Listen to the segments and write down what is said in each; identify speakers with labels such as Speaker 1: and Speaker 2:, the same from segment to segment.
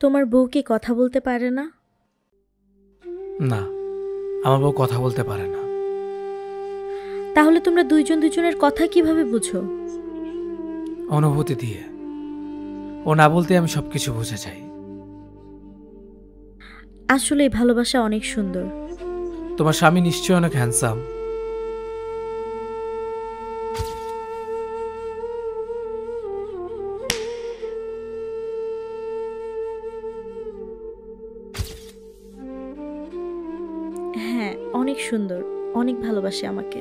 Speaker 1: তোমার বউ কি কথা বলতে পারে না?
Speaker 2: না, আমার বউ কথা বলতে পারে না।
Speaker 1: তাহলে তোমরা দুইজন দুজনের কথা কিভাবে বুঝো?
Speaker 2: অনুভূতি দিয়ে। ও না বলতে আমি সবকিছু বুঝে যাই।
Speaker 1: আসলে এই ভালোবাসা অনেক সুন্দর।
Speaker 2: তোমার স্বামী নিশ্চয়ই অনেক হ্যান্ডসাম।
Speaker 1: হ্যাঁ, অনেক সুন্দর, অনেক ভালোবাসে আমাকে।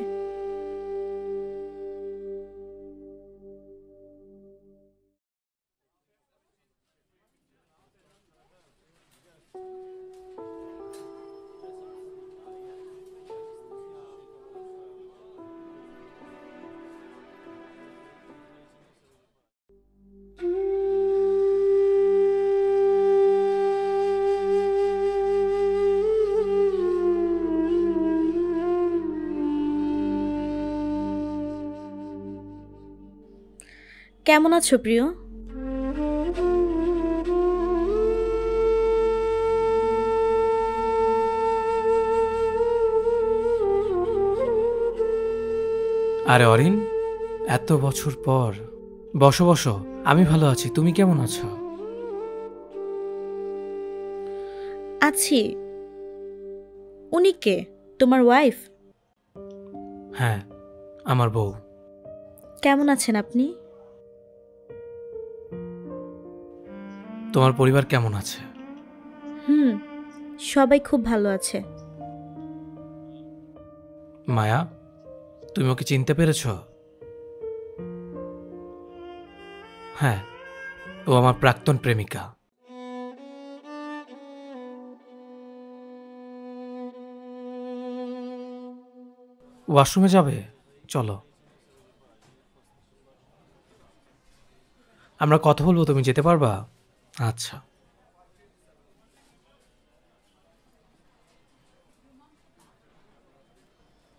Speaker 1: কেমন আছো প্রিয়?
Speaker 2: আরে অরিন, এত বছর পর। বসো বসো, আমি ভালো আছি, তুমি কেমন আছো?
Speaker 1: আছি। উনি কে? তোমার ওয়াইফ?
Speaker 2: হ্যাঁ, আমার বউ।
Speaker 1: কেমন আছেন আপনি?
Speaker 2: তোমার পরিবার কেমন আছে?
Speaker 1: সবাই খুব ভালো আছে।
Speaker 2: মায়া, তুমি ওকে চিনতে পেরেছ? হ্যাঁ, ও আমার প্রাক্তন প্রেমিকা। ওয়াশরুমে যাবে? চলো, আমরা কথা বলবো, তুমি যেতে পারবা? আচ্ছা।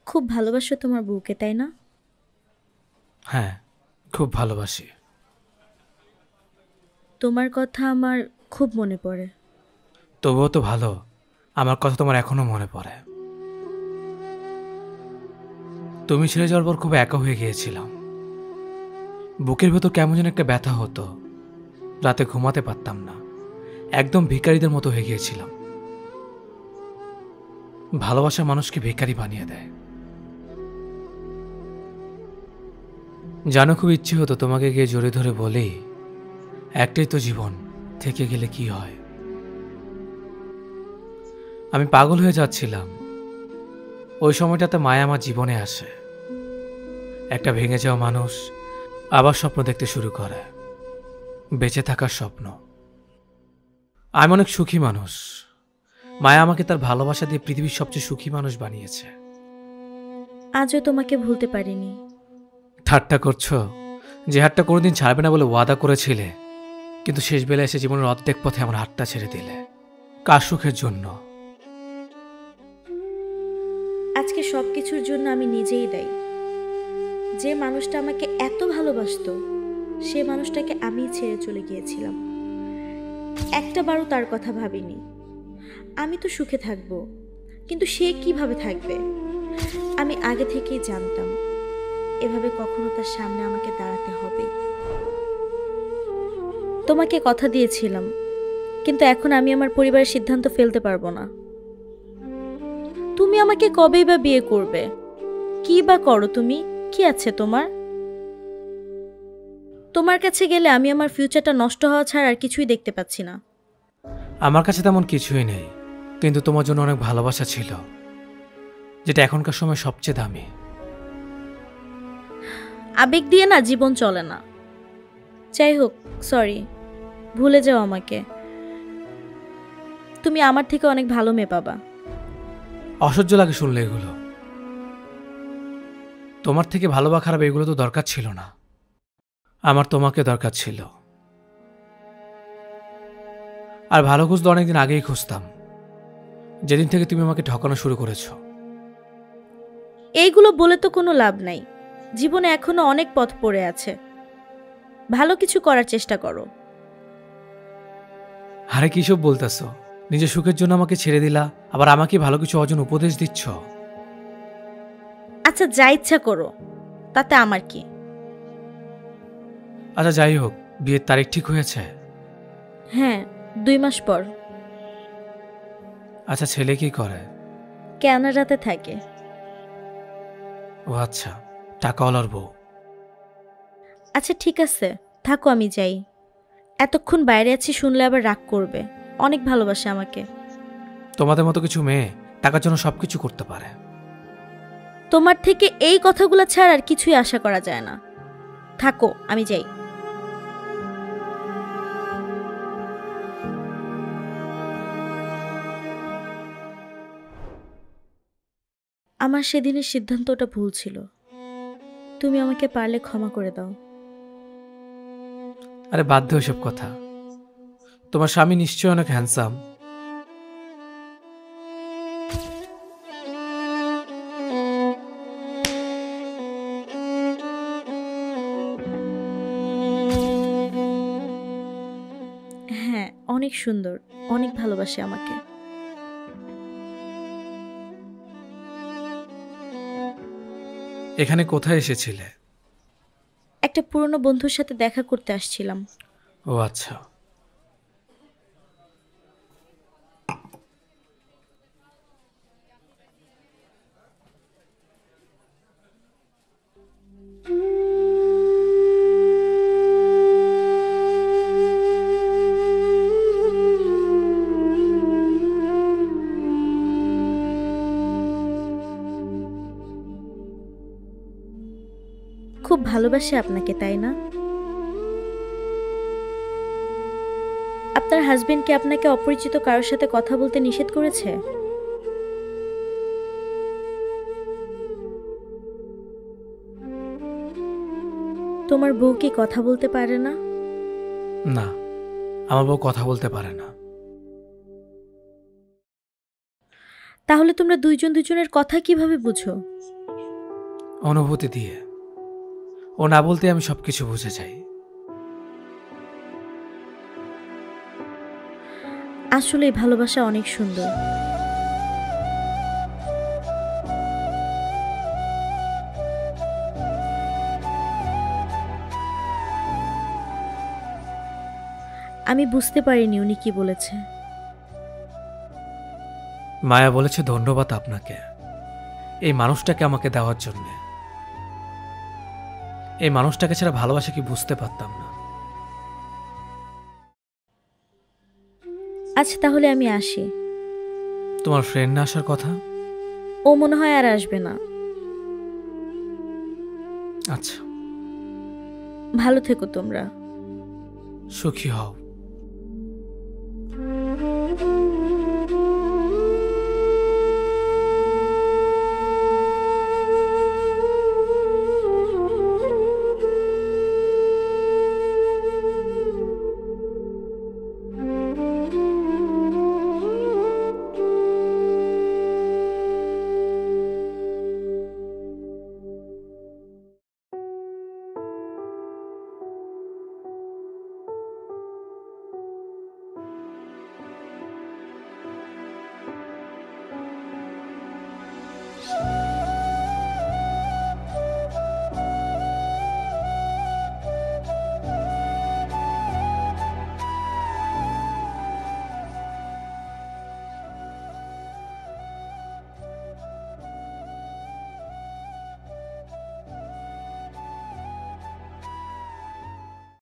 Speaker 1: খুব ভালোবাসো তোমার বউকে, তাই না?
Speaker 2: হ্যাঁ, খুব ভালোবাসি।
Speaker 1: তোমার কথা আমার খুব মনে পড়ে।
Speaker 2: তবুও তো ভালো, আমার কথা তোমার এখনো মনে পড়ে। তুমি ছেড়ে যাওয়ার পর খুব একা হয়ে গিয়েছিলাম। বুকের ভেতর কেমন যেন একটা ব্যথা হতো। রাতে ঘুমাতে পারতাম না, একদম ভিখারিদের মতো হয়ে গিয়েছিলাম। ভালোবাসা মানুষকে ভিখারি বানিয়ে দেয়। জানো, খুব ইচ্ছে হতো তোমাকে গিয়ে জড়িয়ে ধরে বলি, একটাই তো জীবন, থেকে গেলে কি হয়। আমি পাগল হয়ে যাচ্ছিলাম। ওই সময়টাতে মায়া আমার জীবনে আসে। একটা ভেঙে যাওয়া মানুষ আবার স্বপ্ন দেখতে শুরু করে, বেঁচে থাকার স্বপ্ন। আমি অনেক সুখী মানুষ। মায়া আমাকে তার ভালোবাসা দিয়ে পৃথিবীর সবচেয়ে সুখী মানুষ বানিয়েছে।
Speaker 1: আজও তোমাকে ভুলতে পারিনি।
Speaker 2: ঠাট্টা করছো? যে হাতটা কোনোদিন ছাড়বে না বলে ওয়াদা করেছিলে, কিন্তু শেষ বেলা এসে জীবনের অর্ধেক পথে আমার হাতটা ছেড়ে দিলে। কার সুখের জন্য?
Speaker 1: আজকে সবকিছুর জন্য আমি নিজেই দায়ী। যে মানুষটা আমাকে এত ভালোবাসতো, সে মানুষটাকে আমি ছেড়ে চলে গিয়েছিলাম। একটাবারও তার কথা ভাবিনি। আমি তো সুখে থাকবো, কিন্তু সে কিভাবে থাকবে? আমি আগে থেকেই জানতাম এভাবে কখনো তার সামনে আমাকে দাঁড়াতে হবে। তোমাকে কথা দিয়েছিলাম, কিন্তু এখন আমি আমার পরিবারের সিদ্ধান্ত ফেলতে পারবো না। তুমি আমাকে কবেই বা বিয়ে করবে? কি বা করো তুমি? কি আছে তোমার? তোমার কাছে গেলে আমি আমার ফিউচারটা নষ্ট হওয়া ছাড়া আর কিছুই দেখতে পাচ্ছি না।
Speaker 2: আমার কাছে তেমন কিছুই নেই, কিন্তু তোমার জন্য অনেক ভালোবাসা ছিল, যেটা এখনকার সময় সবচেয়ে দামি।
Speaker 1: আবেগ দিয়ে না জীবন চলে না। যাই হোক, সরি, ভুলে যাও আমাকে। তুমি আমার থেকে অনেক ভালো মেয়ে পাবা।
Speaker 2: অসহ্য লাগে শুনলে এগুলো। তোমার থেকে ভালো বা খারাপ এগুলো তো দরকার ছিল না, আমার তোমাকে দরকার ছিল। আর ভালো খুঁজতে অনেকদিন আগেই খুঁজতাম, যেদিন থেকে তুমি আমাকে ঠকানো শুরু করেছো।
Speaker 1: এইগুলো বলে তো কোনো লাভ নাই। জীবনে এখনো অনেক পথ পড়ে আছে। ভালো কিছু করার চেষ্টা করো।
Speaker 2: আরে কিসব বলতেছো? নিজের সুখের জন্য আমাকে ছেড়ে দিলা, আবার আমাকে ভালো কিছু অর্জন উপদেশ দিচ্ছ।
Speaker 1: আচ্ছা, যা ইচ্ছা করো, তাতে আমার কি।
Speaker 2: আচ্ছা যাই হোক, বিয়ের তারিখ ঠিক হয়েছে?
Speaker 1: হ্যাঁ, 2 মাস পর।
Speaker 2: আচ্ছা, ছেলে কি করে?
Speaker 1: কানাডাতে থাকে।
Speaker 2: ও আচ্ছা, টাকাওয়ালার বউ।
Speaker 1: আচ্ছা ঠিক আছে, থাকো, আমি যাই। এতক্ষণ বাইরে আছি শুনলে আবার রাগ করবে। অনেক ভালোবাসে আমাকে।
Speaker 2: তোমাদের মতো কিছু মেয়ে টাকার জন্য সবকিছু করতে পারে।
Speaker 1: তোমার থেকে এই কথাগুলো ছাড়া আর কিছুই আশা করা যায় না। থাকো, আমি যাই। আমার সেদিনের সিদ্ধান্তটা ভুল ছিল। তুমি আমাকে পারলে ক্ষমা করে দাও।
Speaker 2: আরে বাদ দাও এসব কথা। তোমার স্বামী নিশ্চয়ই অনেক হ্যান্ডসাম।
Speaker 1: হ্যাঁ, অনেক সুন্দর, অনেক ভালোবাসে আমাকে।
Speaker 2: এখানে কোথায় এসেছিলে?
Speaker 1: একটা পুরনো বন্ধুর সাথে দেখা করতে আসছিলাম।
Speaker 2: ও আচ্ছা।
Speaker 1: খুব ভালোবাসে আপনাকে, তাই না? আপনার হাজবেন্ড কি আপনাকে অপরিচিত কারোর সাথে কথা বলতে নিষেধ করেছে? তোমার বউ কি কথা বলতে পারে না?
Speaker 2: না, আমার বউ কথা বলতে পারে না।
Speaker 1: তাহলে তোমরা দুইজন দুজনের কথা কিভাবে বুঝো?
Speaker 2: অনুভূতি দিয়ে। ও না বলতে আমি সবকিছু বুঝে যাই।
Speaker 1: আসলে ভালোবাসা অনেক সুন্দর। আমি বুঝতে পারিনি উনি কি বলেছে।
Speaker 2: মায়া বলেছে ধন্যবাদ আপনাকে এই মানুষটাকে আমাকে দেওয়ার জন্য। এই মানুষটাকে ছাড়া ভালোবাসা কি বুঝতে পারতাম না।
Speaker 1: আচ্ছা তাহলে আমি আসি।
Speaker 2: তোমার ফ্রেন্ড না আসার কথা?
Speaker 1: ও মনে হয় আর আসবে না।
Speaker 2: আচ্ছা,
Speaker 1: ভালো থেকো তোমরা।
Speaker 2: সুখী হও।